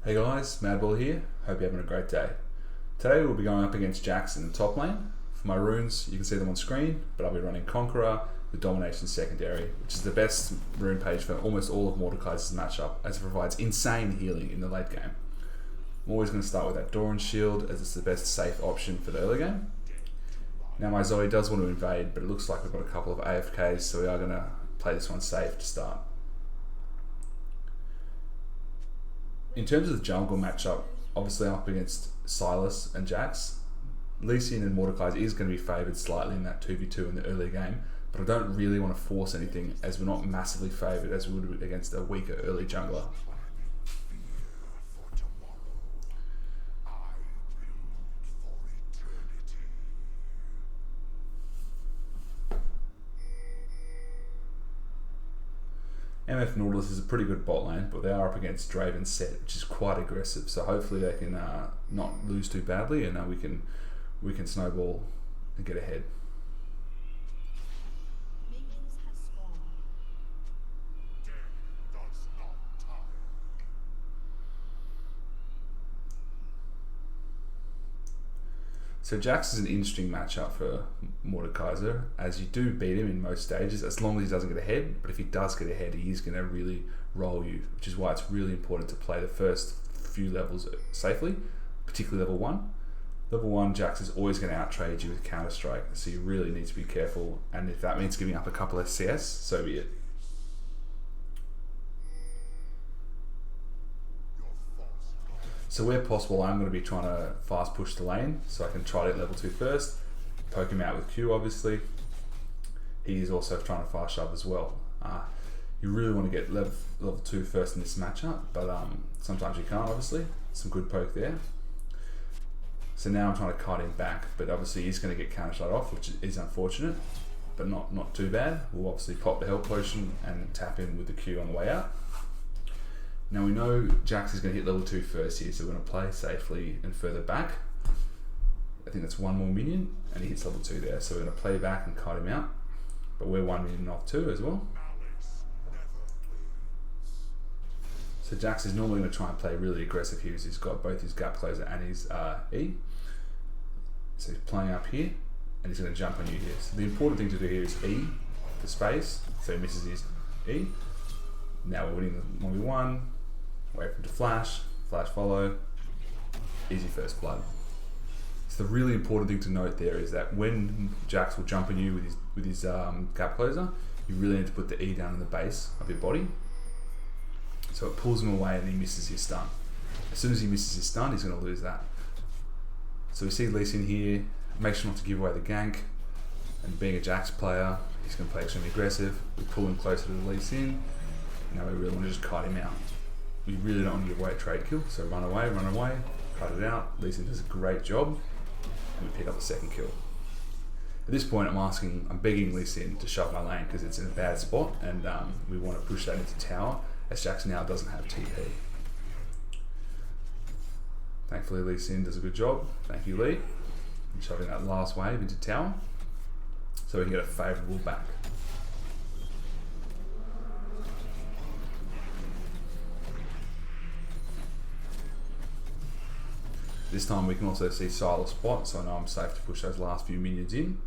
Hey guys, Madballer here. Hope you're having a great day. Today we'll be going up against Jax in the top lane. For my runes, you can see them on screen, but I'll be running Conqueror with Domination Secondary, which is the best rune page for almost all of Mordekaiser's matchup, as it provides insane healing in the late game. I'm always going to start with that Doran Shield, as it's the best safe option for the early game. Now my Zoe does want to invade, but it looks like we've got a couple of AFKs, so we are going to play this one safe to start. In terms of the jungle matchup, obviously I'm up against Silas and Jax. Lee Sin and Mordekaiser is going to be favoured slightly in that 2v2 in the early game, but I don't really want to force anything, as we're not massively favoured as we would against a weaker early jungler. MF Nautilus is a pretty good bot lane, but they are up against Draven's set, which is quite aggressive. So hopefully they can not lose too badly, and we can snowball and get ahead. So Jax is an interesting matchup for Mordekaiser, as you do beat him in most stages as long as he doesn't get ahead, but if he does get ahead, he is going to really roll you, which is why it's really important to play the first few levels safely, particularly level 1. Level 1, Jax is always going to out-trade you with Counter-Strike, so you really need to be careful, and if that means giving up a couple of CS, so be it. So where possible, I'm going to be trying to fast push the lane, so I can try to get level 2 first, poke him out with Q obviously. He is also trying to fast shove as well. You really want to get level 2 first in this matchup, but sometimes you can't obviously. Some good poke there. So now I'm trying to kite him back, but obviously he's going to get counter shot off, which is unfortunate, but not too bad. We'll obviously pop the health potion and tap him with the Q on the way out. Now we know Jax is going to hit level 2 first here, so we're going to play safely and further back. I think that's one more minion, and he hits level 2 there, so we're going to play back and kite him out. But we're one minion off too as well. So Jax is normally going to try and play really aggressive here, as he's got both his gap closer and his E. So he's playing up here, and he's going to jump on you here. So the important thing to do here is E for space, so he misses his E. Now we're winning the 1v1. Wait for him to flash follow, easy first blood. So the really important thing to note there is that when Jax will jump on you with his gap closer, you really need to put the E down in the base of your body, so it pulls him away and he misses his stun. As soon as he misses his stun, he's going to lose that. So we see Lee Sin here, make sure not to give away the gank, and being a Jax player, he's going to play extremely aggressive. We pull him closer to the Lee Sin. Now we really want to just kite him out. We really don't want to give away a trade kill, so run away, cut it out. Lee Sin does a great job, and we pick up the second kill. At this point, I'm begging Lee Sin to shove my lane because it's in a bad spot, and we want to push that into tower, as Jax now doesn't have TP. Thankfully, Lee Sin does a good job. Thank you, Lee, in shoving that last wave into tower, so we can get a favourable back. This time we can also see Silas spot, so I know I'm safe to push those last few minions in.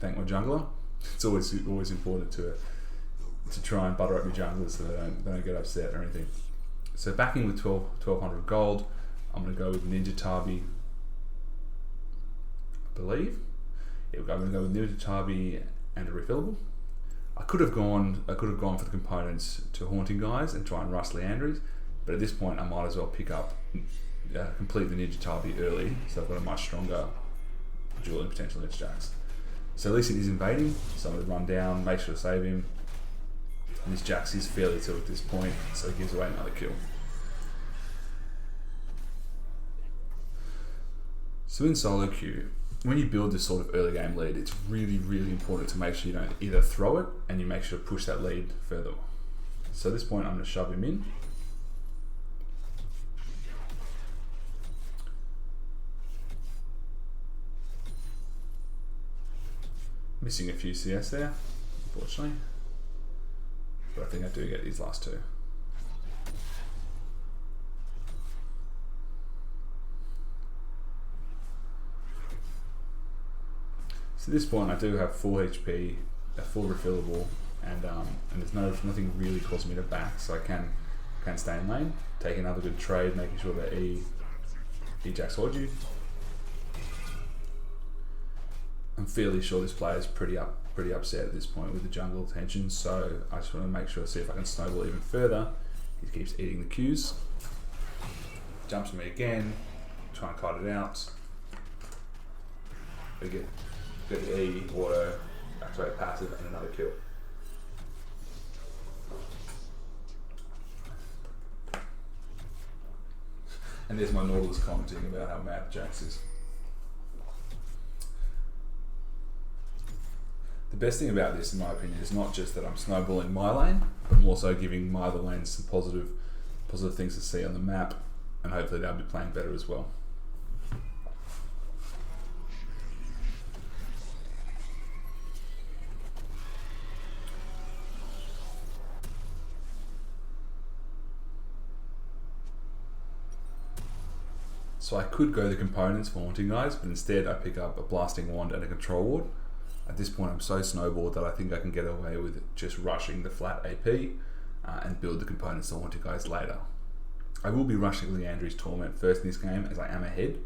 Thank my jungler. It's always important to try and butter up your junglers so they don't get upset or anything. So backing with 1200 gold, I'm going to go with Ninja Tabi, I believe. Yeah, I'm going to go with Ninja Tabi and a refillable. I could have gone for the components to Haunting Guys and try and rush Leandries, but at this point I might as well pick up, complete the Ninja Tabi early, so I've got a much stronger dueling potential against Jax. So Lee Sin is invading, so I'm going to run down, make sure to save him. And this Jax is fairly tilted at this point, so he gives away another kill. So in solo queue, when you build this sort of early game lead, it's really important to make sure you don't either throw it, and you make sure to push that lead further. So at this point I'm going to shove him in. Missing a few CS there, unfortunately. But I think I do get these last two. So at this point I do have full HP, a full refillable, and there's nothing really causing me to back, so I can stay in lane, take another good trade, making sure that Jax hold you. I'm fairly sure this player is pretty upset at this point with the jungle tension, so I just want to make sure, see if I can snowball even further. He keeps eating the Qs. Jumps on me again, try and cut it out. We get the E, auto, activate passive, and another kill. And there's my Nautilus commenting about how mad Jax is. The best thing about this, in my opinion, is not just that I'm snowballing my lane, but I'm also giving my other lanes some positive things to see on the map, and hopefully they'll be playing better as well. So I could go the components for Haunting Guys, but instead I pick up a Blasting Wand and a Control Ward. At this point I'm so snowballed that I think I can get away with just rushing the flat AP and build the components to Haunting Guys later. I will be rushing Leandri's Torment first in this game as I am ahead,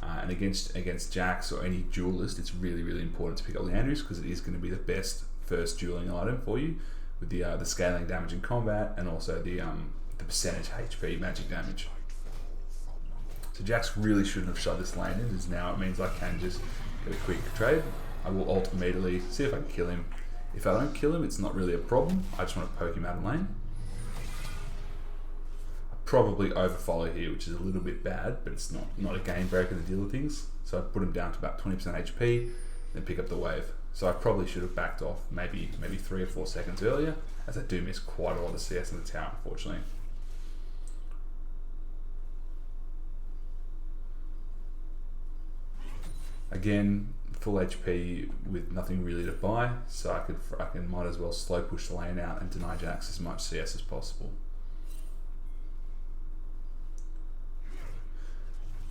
and against Jax or any duelist it's really important to pick up Leandri's because it is going to be the best first dueling item for you with the scaling damage in combat and also the percentage HP magic damage. So Jax really shouldn't have shut this lane in, as now it means I can just get a quick trade. I will ult immediately, see if I can kill him. If I don't kill him, it's not really a problem. I just want to poke him out of lane. I probably overfollow here, which is a little bit bad, but it's not a game breaker in the deal of things. So I put him down to about 20% HP, then pick up the wave. So I probably should have backed off maybe 3 or 4 seconds earlier, as I do miss quite a lot of CS in the tower, unfortunately. Again, full HP with nothing really to buy, so I can might as well slow push the lane out and deny Jax as much CS as possible.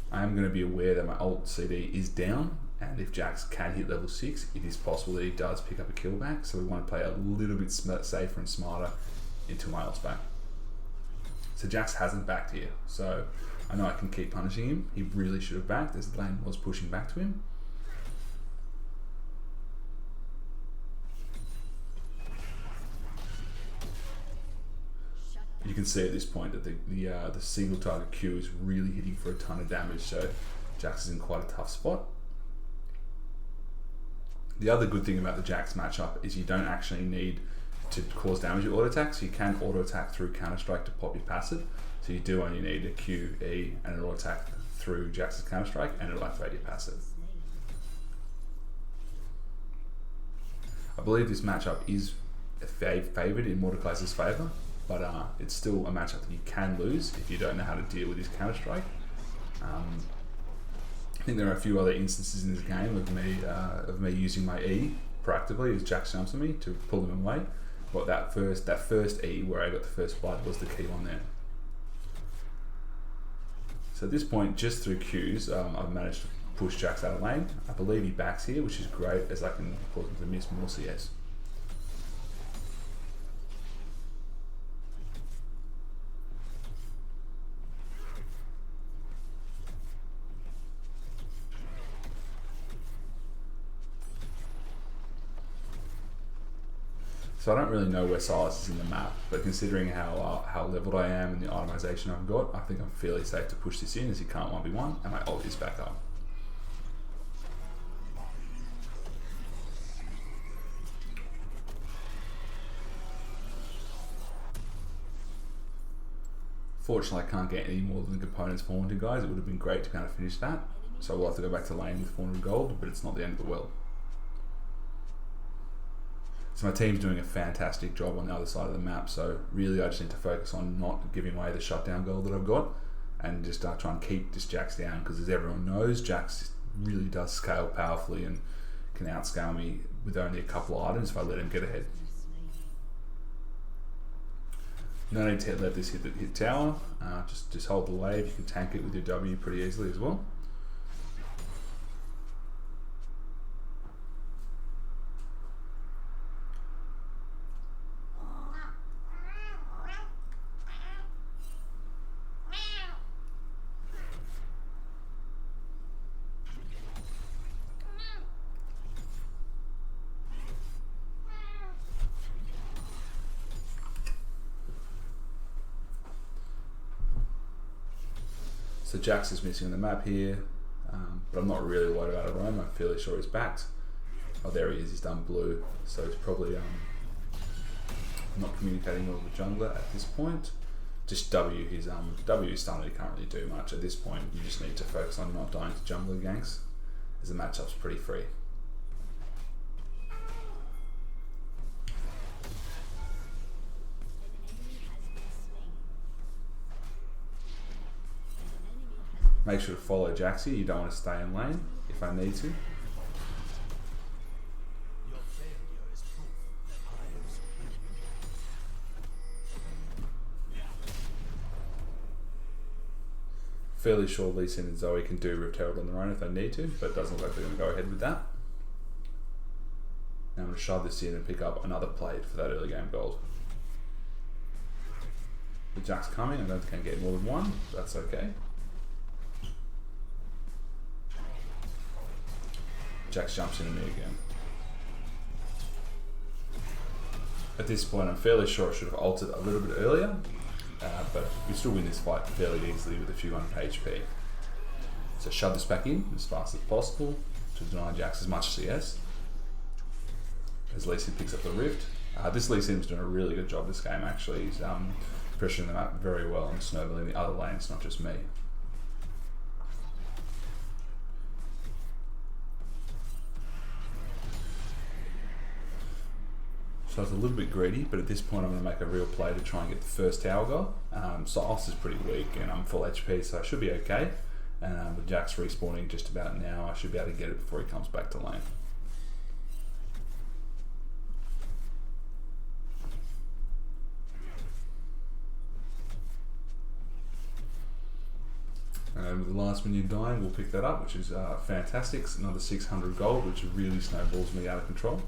I am going to be aware that my ult CD is down, and if Jax can hit level 6, it is possible that he does pick up a kill back, so we want to play a little bit safer and smarter until my ult's back. So Jax hasn't backed here, so I know I can keep punishing him. He really should have backed as the lane was pushing back to him. You can see at this point that the single target Q is really hitting for a ton of damage, so Jax is in quite a tough spot. The other good thing about the Jax matchup is you don't actually need to cause damage with auto attack, so you can auto attack through Counter Strike to pop your passive. So you do only need a Q, E, and an auto attack through Jax's Counter Strike, and it'll activate your passive. I believe this matchup is favoured in Mordekaiser's favour, but it's still a matchup that you can lose if you don't know how to deal with his Counter Strike. I think there are a few other instances in this game of me using my E proactively as Jax jumps on me to pull him away. But that first E where I got the first blood was the key one there. So at this point, just through Qs, I've managed to push Jax out of lane. I believe he backs here, which is great as I can cause him to miss more CS. So I don't really know where Silas is in the map, but considering how leveled I am and the itemization I've got, I think I'm fairly safe to push this in as he can't 1v1, and my ult is back up. Fortunately, I can't get any more than the components for Haunted Guys. It would have been great to kind of finish that, so we'll have to go back to lane with 400 gold, but it's not the end of the world. So my team's doing a fantastic job on the other side of the map, so really I just need to focus on not giving away the shutdown gold that I've got and just try and keep this Jax down, because as everyone knows, Jax really does scale powerfully and can outscale me with only a couple of items if I let him get ahead. No need to let this hit tower, just hold the wave. You can tank it with your W pretty easily as well. So Jax is missing on the map here, but I'm not really worried about a roam. I'm fairly sure he's backed. Oh, there he is. He's done blue, so he's probably not communicating well with the jungler at this point. Just W. His W stun, he can't really do much at this point. You just need to focus on not dying to jungler ganks, as the matchup's pretty free. Make sure to follow Jax here. You don't want to stay in lane if I need to. Fairly sure Lee Sin and Zoe can do Rift Herald on their own if they need to, but it doesn't look like they're going to go ahead with that. Now I'm going to shove this in and pick up another plate for that early game gold. The Jack's coming. I don't think I can get more than one, but that's okay. Jax jumps into me again. At this point, I'm fairly sure I should have altered a little bit earlier, but we still win this fight fairly easily with a few 100 HP. So shove this back in as fast as possible to deny Jax as much as he has. As Lee Sin picks up the Rift. This Lee Sin's doing a really good job this game actually. He's pressuring them out very well and snowballing the other lanes, not just me. So I was a little bit greedy, but at this point I'm going to make a real play to try and get the first tower goal. Silas is pretty weak and I'm full HP, so I should be okay. And with Jax respawning just about now, I should be able to get it before he comes back to lane. And with the last minion dying, we'll pick that up, which is fantastic. It's another 600 gold, which really snowballs me out of control.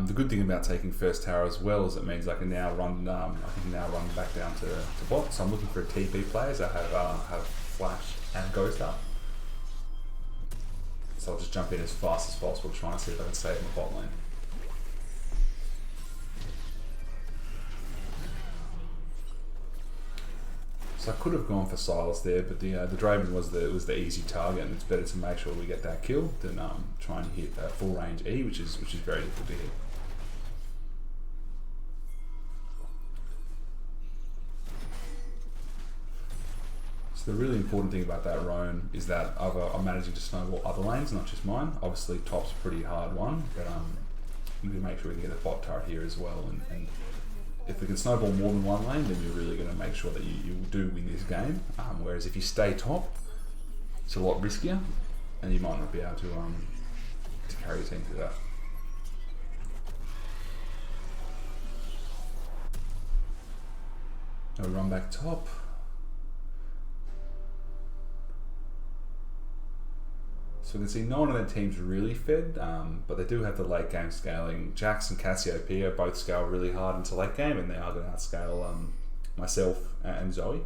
The good thing about taking first tower as well is it means I can now run. Back down to bot. So I'm looking for TP players. I have Flash and Ghost up. So I'll just jump in as fast as possible, to try and see if I can save my bot lane. So I could have gone for Silas there, but the Draven was the easy target, and it's better to make sure we get that kill than try and hit full range E, which is very difficult to hit. So the really important thing about that roam is that I'm managing to snowball other lanes, not just mine. Obviously top's a pretty hard one, but we need to make sure we can get a bot turret here as well, and if we can snowball more than one lane, then you're really going to make sure that you do win this game. Whereas if you stay top, it's a lot riskier, and you might not be able to carry your team through that. Now we run back top. So we can see no one of their teams really fed, but they do have the late game scaling. Jax and Cassiopeia both scale really hard into late game, and they are going to outscale myself and Zoe.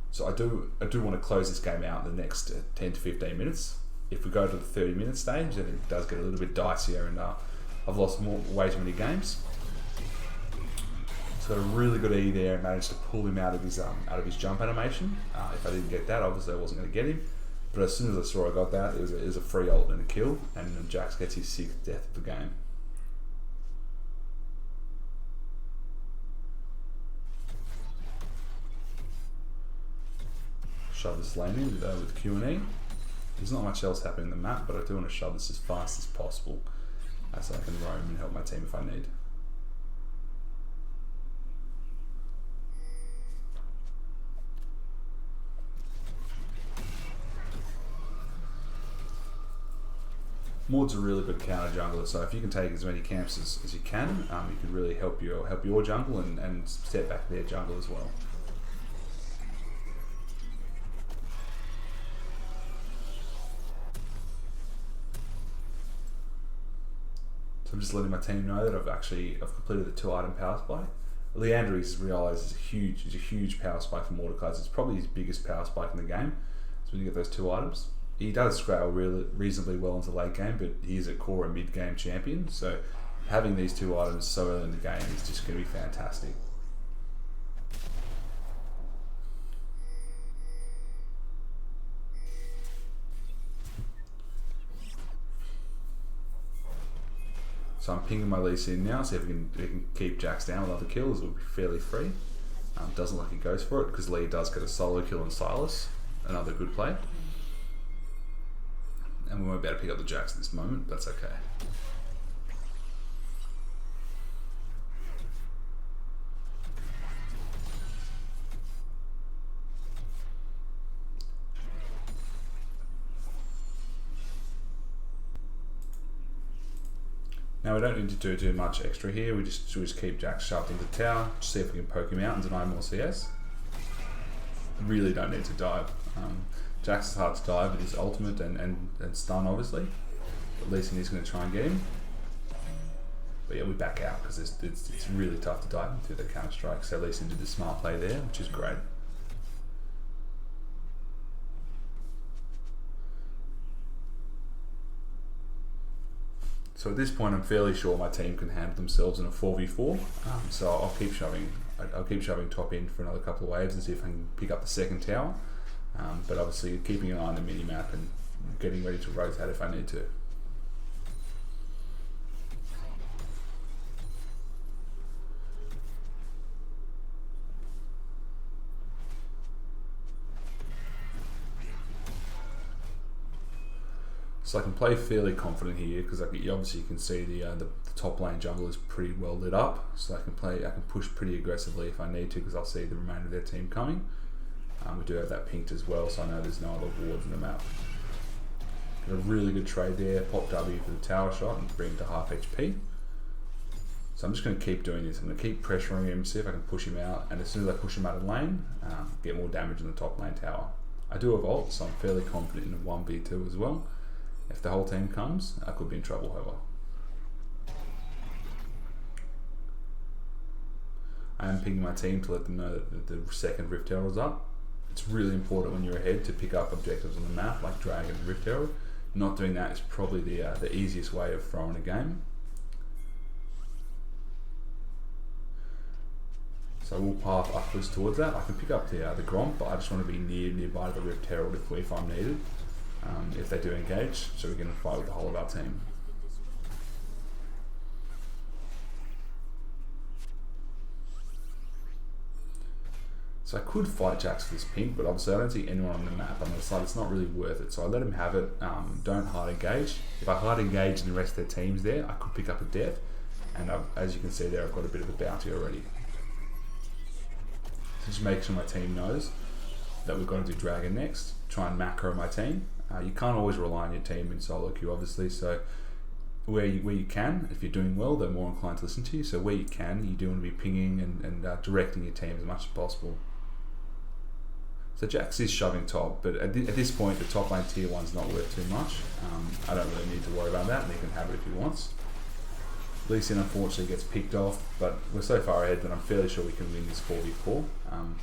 So I do want to close this game out in the next 10 to 15 minutes. If we go to the 30-minute stage, then it does get a little bit dicier, and I've lost way too many games. So got a really good E there and managed to pull him out of his jump animation. If I didn't get that, obviously I wasn't going to get him. But as soon as I saw I got that, it was a free ult and a kill, and then Jax gets his 6th death of the game. Shove this lane in with Q&E. There's not much else happening in the map, but I do want to shove this as fast as possible, so I can roam and help my team if I need. Morde's a really good counter jungler, so if you can take as many camps as you can, you can really help your jungle and step back their jungle as well. So I'm just letting my team know that I've completed the 2-item power spike. Leander is realised is a huge power spike for Mordekaiser. It's probably his biggest power spike in the game. So when you get those 2 items. He does scale reasonably well into late game, but he is at core a mid game champion, so having these two items so early in the game is just going to be fantastic. So I'm pinging my Lee Sin now, see if we can keep Jax down with other kills. It will be fairly free. Doesn't look like he goes for it because Lee does get a solo kill on Silas, another good play. And we won't be able to pick up the Jax at this moment, but that's okay. Now we don't need to do too much extra here, we just keep Jax shoved into the tower, see if we can poke him out and deny more CS. Really don't need to dive. Jax is hard to dive with his ultimate and stun obviously. At least he's going to try and get him. But yeah, we back out because it's really tough to dive through the counter strike, so at least he did the smart play there, which is great. So at this point, I'm fairly sure my team can handle themselves in a 4v4. So I'll keep shoving top in for another couple of waves and see if I can pick up the second tower. But obviously, keeping an eye on the mini map and getting ready to rotate if I need to. So I can play fairly confident here because obviously you can see the top lane jungle is pretty well lit up. So I can push pretty aggressively if I need to because I'll see the remainder of their team coming. We do have that pinked as well, so I know there's no other wards in the map. Got a really good trade there. Pop W for the tower shot and bring him to half HP. So I'm just going to keep doing this. I'm going to keep pressuring him, see if I can push him out, and as soon as I push him out of lane, get more damage in the top lane tower. I do have ult, so I'm fairly confident in a 1v2 as well. If the whole team comes, I could be in trouble, however. I am pinging my team to let them know that the second Rift Herald is up. It's really important when you're ahead to pick up objectives on the map, like Dragon and Rift Herald. Not doing that is probably the easiest way of throwing a game. So we'll path upwards towards that. I can pick up the Gromp, but I just want to be nearby the Rift Herald if I'm needed. If they do engage, so we can fight with the whole of our team. So I could fight Jax for this pink, but obviously I don't see anyone on the map. I'm going to decide it's not really worth it, so I let him have it. Don't hard engage. If I hard engage and the rest of their team's there, I could pick up a death, and as you can see there, I've got a bit of a bounty already. So just make sure my team knows that we've got to do Dragon next. Try and macro my team. You can't always rely on your team in solo queue, obviously, so where you can, if you're doing well, they're more inclined to listen to you, so where you can, you do want to be pinging and directing your team as much as possible. So Jax is shoving top, but at this point, the top lane tier 1's not worth too much. I don't really need to worry about that, and he can have it if he wants. Lee Sin unfortunately gets picked off, but we're so far ahead that I'm fairly sure we can win this 4v4. So I'm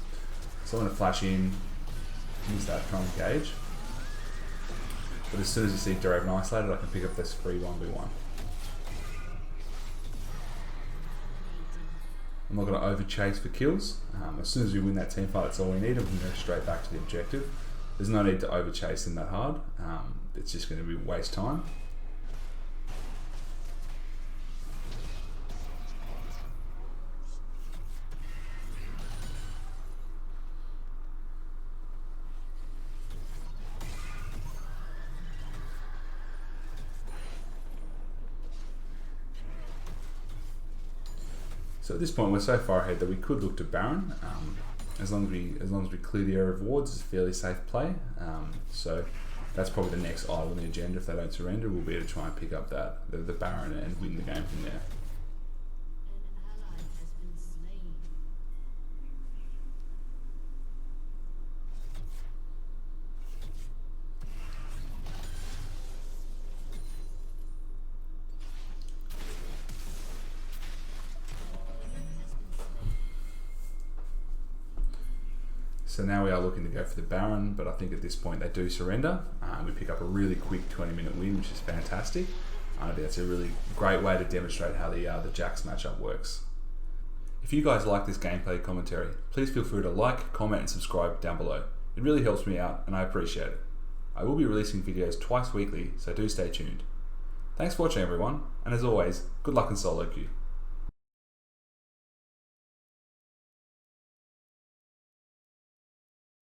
going to flash in, use that, try and engage. But as soon as you see Draven isolated, I can pick up this free 1v1. I'm not going to over chase for kills. As soon as we win that team fight, that's all we need, and we can go straight back to the objective. There's no need to over chase them that hard. It's just going to be waste time. So at this point, we're so far ahead that we could look to Baron. As long as we clear the area of wards, it's a fairly safe play. So that's probably the next item on the agenda. If they don't surrender, we'll be able to try and pick up the Baron and win the game from there. So now we are looking to go for the Baron, but I think at this point they do surrender. We pick up a really quick 20-minute win, which is fantastic. I think that's a really great way to demonstrate how the Jax matchup works. If you guys like this gameplay commentary, please feel free to like, comment and subscribe down below. It really helps me out and I appreciate it. I will be releasing videos twice weekly, so do stay tuned. Thanks for watching everyone, and as always, good luck in solo queue.